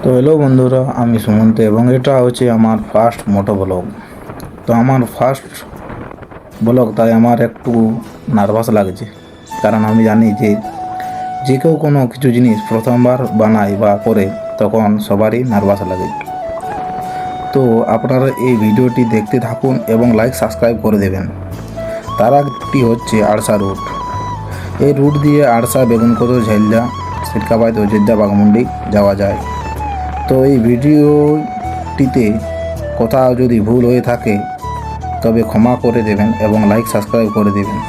তো হ্যালো বন্ধুরা, আমি সুমন্ত এবং এটা হচ্ছে আমার ফার্স্ট মোটো ব্লগ। তো আমার ফার্স্ট ব্লগ, তাই আমার একটু নার্ভাস লাগছে, কারণ আমি জানি যে যে কেউ কোনো কিছু জিনিস প্রথমবার বানায় বা করে তখন সবারই নার্ভাস লাগে। তো আপনারা এই ভিডিওটি দেখতে থাকুন এবং লাইক সাবস্ক্রাইব করে দেবেন। তার একটি হচ্ছে আড়সা রুট। এই রুট দিয়ে আড়সা, বেগুনকোদর, ঝাইলদা, সিরকাবাদ, অযোধ্যা, বাঘমুন্ডি যাওয়া যায়। তো এই ভিডিওটিতে কোথাও যদি ভুল হয়ে থাকে তবে ক্ষমা করে দেবেন এবং লাইক সাবস্ক্রাইব করে দেবেন।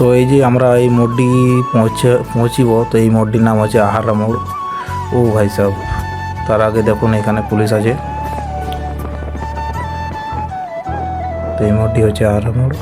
তো এই যে আমরা এই মোড়টি পৌঁছিব, তো এই মোড়টির নাম হচ্ছে আহারা মোড়। ও ভাই সাহেব, তার আগে দেখুন এখানে পুলিশ আছে। তো এই মোড়টি হচ্ছে আহারা মোড়।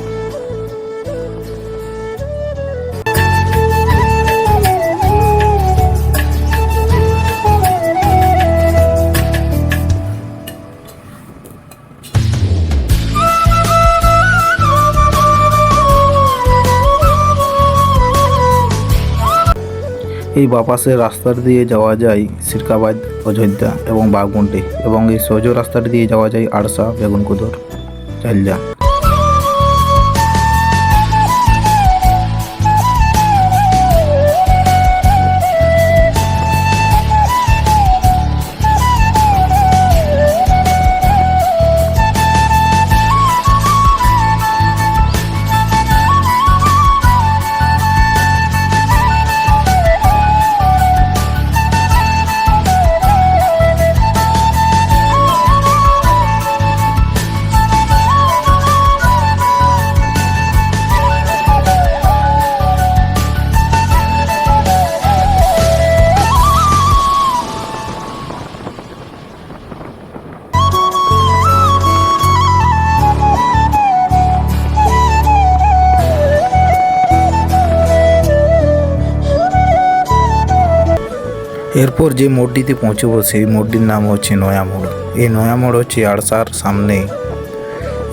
এই বাপাসের রাস্তার দিয়ে যাওয়া যায় সিরকাবাদ, অযোধ্যা এবং বাঘমুন্ডি, এবং এই সোজো রাস্তাটা দিয়ে যাওয়া যায় আড়সা, বেগুনকোদর, ঝাইলদা। এরপর যে মোড়টিতে পৌঁছবো সেই মোড়টির নাম হচ্ছে নয়া মোড়। এই নয়া মোড় হচ্ছে আড়সার সামনে।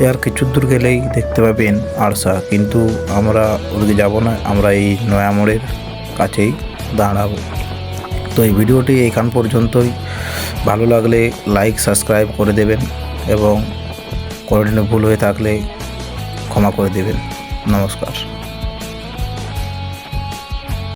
এর কিছু দূর গেলেই দেখতে পাবেন আড়সা, কিন্তু আমরা ওদিকে যাব না, আমরা এই নয়া মোড়ের কাছেই দাঁড়াবো। তো এই ভিডিওটি এখান পর্যন্তই। ভালো লাগলে লাইক সাবস্ক্রাইব করে দেবেন এবং কোনো ভুল হয়ে থাকলে ক্ষমা করে দেবেন। নমস্কার।